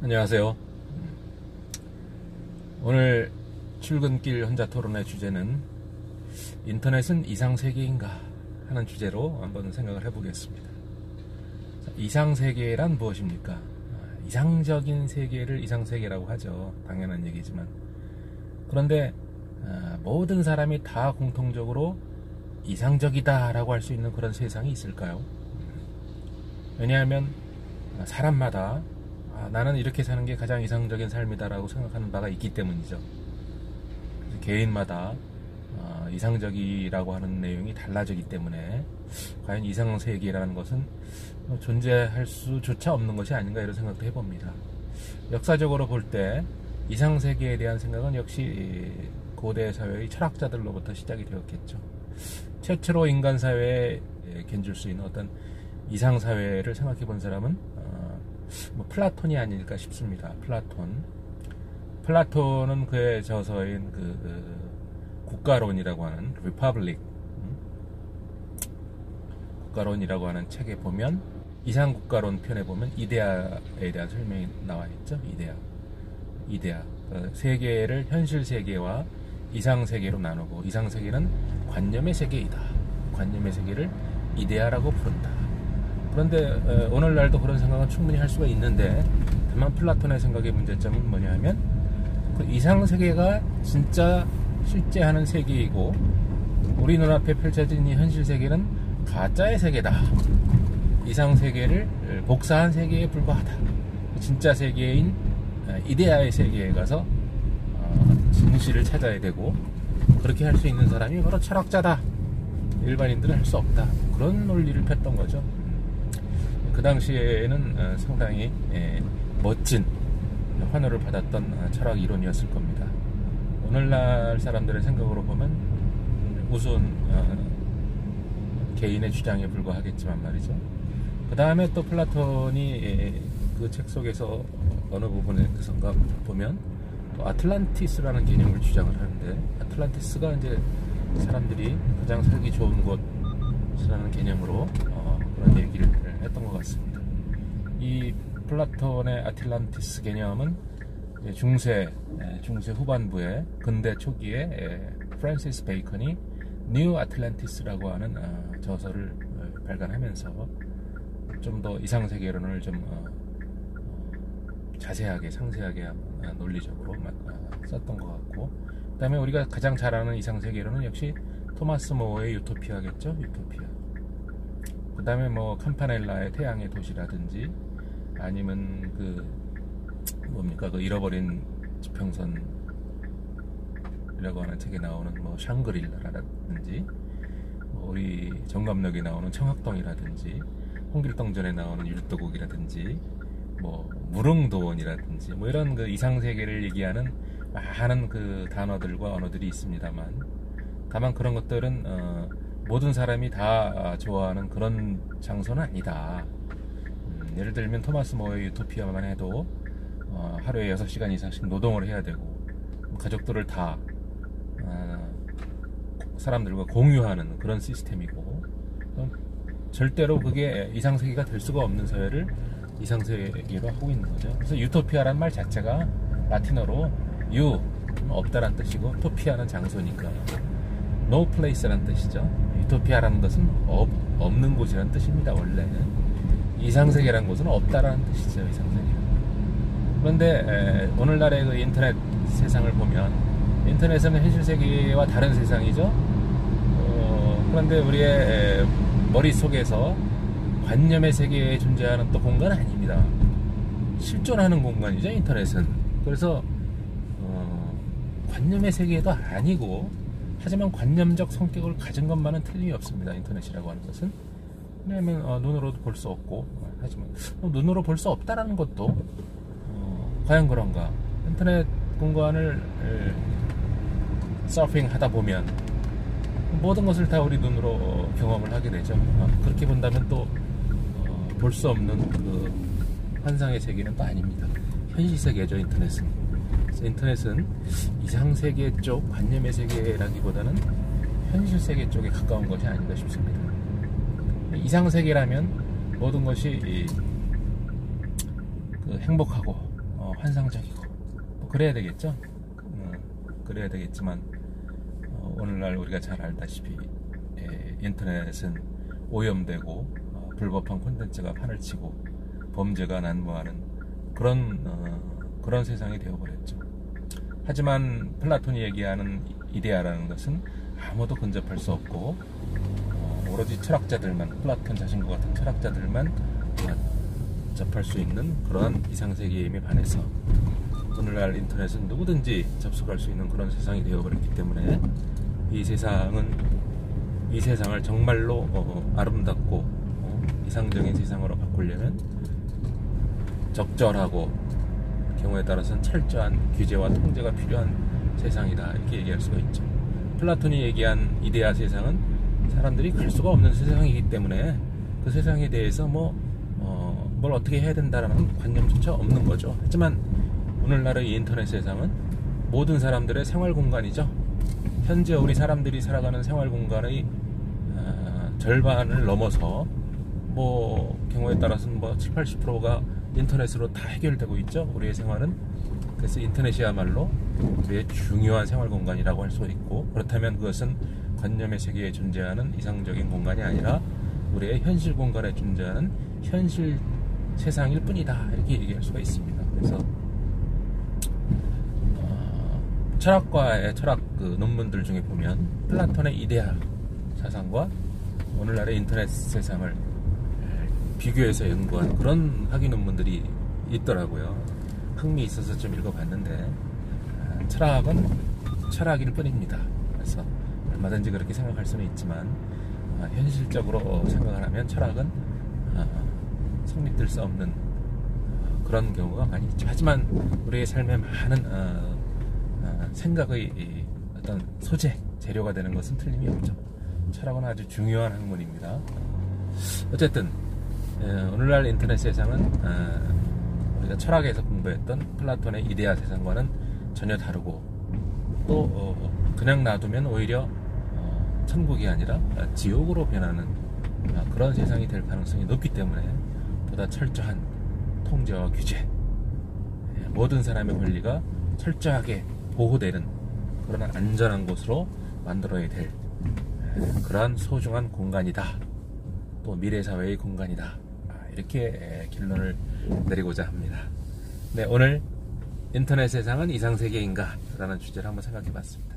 안녕하세요. 오늘 출근길 혼자 토론의 주제는 인터넷은 이상세계인가 하는 주제로 한번 생각을 해보겠습니다. 이상세계란 무엇입니까? 이상적인 세계를 이상세계라고 하죠. 당연한 얘기지만, 그런데 모든 사람이 다 공통적으로 이상적이다 라고 할 수 있는 그런 세상이 있을까요? 왜냐하면 사람마다 나는 이렇게 사는 게 가장 이상적인 삶이다 라고 생각하는 바가 있기 때문이죠. 개인마다 이상적이라고 하는 내용이 달라지기 때문에 과연 이상세계라는 것은 존재할 수조차 없는 것이 아닌가, 이런 생각도 해봅니다. 역사적으로 볼 때 이상세계에 대한 생각은 역시 고대 사회의 철학자들로부터 시작이 되었겠죠. 최초로 인간 사회에 견줄 수 있는 어떤 이상사회를 생각해 본 사람은 플라톤이 아닐까 싶습니다. 플라톤은 그의 저서인 국가론이라고 하는 국가론이라고 하는 책에 보면, 이상국가론 편에 보면 이데아에 대한 설명이 나와 있죠. 이데아. 세계를 현실 세계와 이상 세계로 나누고, 이상 세계는 관념의 세계이다. 관념의 세계를 이데아라고 부른다. 그런데 오늘날도 그런 생각은 충분히 할 수가 있는데, 다만 플라톤의 생각의 문제점은 뭐냐 하면, 그 이상세계가 진짜 실제 하는 세계이고 우리 눈앞에 펼쳐진 이 현실 세계는 가짜의 세계다. 이상세계를 복사한 세계에 불과하다. 진짜 세계인 이데아의 세계에 가서 진실을 찾아야 되고, 그렇게 할 수 있는 사람이 바로 철학자다. 일반인들은 할 수 없다. 그런 논리를 폈던 거죠. 그 당시에는 상당히 멋진 환호를 받았던 철학 이론이었을 겁니다. 오늘날 사람들의 생각으로 보면 우스운 개인의 주장에 불과하겠지만 말이죠. 그 다음에 또 플라톤이 그 책 속에서 어느 부분에선가 보면 또 아틀란티스라는 개념을 주장을 하는데, 아틀란티스가 이제 사람들이 가장 살기 좋은 곳이라는 개념으로 그런 얘기를 했던 것 같습니다. 이 플라톤의 아틀란티스 개념은 중세 후반부에, 근대 초기에 프랜시스 베이컨이 뉴 아틀란티스라고 하는 저서를 발간하면서 좀 더 이상세계론을 좀 자세하게, 상세하게, 논리적으로 썼던 것 같고, 그 다음에 우리가 가장 잘 아는 이상세계론은 역시 토마스 모어의 유토피아겠죠. 유토피아. 그 다음에 캄파넬라의 태양의 도시라든지, 아니면 그 잃어버린 지평선이라고 하는 책에 나오는 샹그릴라라든지, 우리 정감록에 나오는 청학동이라든지, 홍길동전에 나오는 율도국이라든지, 무릉도원이라든지, 이런 그 이상세계를 얘기하는 많은 그 단어들과 언어들이 있습니다만, 다만 그런 것들은 모든 사람이 다 좋아하는 그런 장소는 아니다. 예를 들면 토마스 모어의 유토피아만 해도 하루에 6시간 이상씩 노동을 해야 되고, 가족들을 다 사람들과 공유하는 그런 시스템이고, 절대로 그게 이상세계가 될 수가 없는 사회를 이상세계로 하고 있는 거죠. 그래서 유토피아라는 말 자체가 라틴어로 없다란 뜻이고, 토피아는 장소니까 no place라는 뜻이죠. 유토피아라는 것은 없는 곳이라는 뜻입니다. 원래는 이상세계라는 곳은 없다라는 뜻이죠. 이상세계. 그런데 오늘날의 그 인터넷 세상을 보면, 인터넷은 현실 세계와 다른 세상이죠. 그런데 우리의 머릿속에서 관념의 세계에 존재하는 또 공간은 아닙니다. 실존하는 공간이죠, 인터넷은. 그래서 관념의 세계도 아니고, 하지만 관념적 성격을 가진 것만은 틀림이 없습니다. 인터넷이라고 하는 것은. 왜냐하면 눈으로도 볼 수 없고, 하지만 눈으로 볼 수 없다라는 것도 과연 그런가? 인터넷 공간을 서핑하다 보면 모든 것을 다 우리 눈으로 경험을 하게 되죠. 그렇게 본다면 또 볼 수 없는 그 환상의 세계는 또 아닙니다. 현실 세계죠, 인터넷은. 그래서 인터넷은 이상세계 쪽, 관념의 세계라기보다는 현실 세계 쪽에 가까운 것이 아닌가 싶습니다. 이상세계라면 모든 것이 행복하고 환상적이고 뭐 그래야 되겠죠. 그래야 되겠지만 오늘날 우리가 잘 알다시피 인터넷은 오염되고 불법한 콘텐츠가 판을 치고 범죄가 난무하는 그런 세상이 되어버렸죠. 하지만 플라톤이 얘기하는 이데아라는 것은 아무도 근접할 수 없고 오로지 철학자들만, 플라톤 자신과 같은 철학자들만 접할 수 있는 그러한 이상세계임에 반해서 오늘날 인터넷은 누구든지 접속할 수 있는 그런 세상이 되어버렸기 때문에 이 세상을 정말로 아름답고 이상적인 세상으로 바꾸려면 적절하고 경우에 따라서는 철저한 규제와 통제가 필요한 세상이다, 이렇게 얘기할 수가 있죠. 플라톤이 얘기한 이데아 세상은 사람들이 갈 수가 없는 세상이기 때문에 그 세상에 대해서 뭘 어떻게 해야 된다라는 관념조차 없는 거죠. 하지만 오늘날의 인터넷 세상은 모든 사람들의 생활 공간이죠. 현재 우리 사람들이 살아가는 생활 공간의 절반을 넘어서 경우에 따라서는 7, 80%가 인터넷으로 다 해결되고 있죠. 우리의 생활은. 그래서 인터넷이야말로 우리의 중요한 생활 공간이라고 할 수 있고, 그렇다면 그것은 관념의 세계에 존재하는 이상적인 공간이 아니라 우리의 현실 공간에 존재하는 현실 세상일 뿐이다, 이렇게 얘기할 수가 있습니다. 그래서 철학과의 철학 논문들 중에 보면 플라톤의 이데아 사상과 오늘날의 인터넷 세상을 비교해서 연구한 그런 학위 논문들이 있더라고요. 흥미 있어서 좀 읽어봤는데 철학은 철학일 뿐입니다. 그래서 얼마든지 그렇게 생각할 수는 있지만 현실적으로 생각을 하면 철학은 성립될 수 없는 그런 경우가 많이 있죠. 하지만 우리의 삶에 많은 생각의 어떤 소재, 재료가 되는 것은 틀림이 없죠. 철학은 아주 중요한 학문입니다. 어쨌든 오늘날 인터넷 세상은 우리가 철학에서 공부했던 플라톤의 이데아 세상과는 전혀 다르고, 또 그냥 놔두면 오히려 천국이 아니라 지옥으로 변하는 그런 세상이 될 가능성이 높기 때문에 보다 철저한 통제와 규제, 모든 사람의 권리가 철저하게 보호되는 그런 안전한 곳으로 만들어야 될 그러한 소중한 공간이다, 또 미래사회의 공간이다, 이렇게 결론을 내리고자 합니다. 네, 오늘 인터넷 세상은 이상세계인가? 라는 주제를 한번 생각해 봤습니다.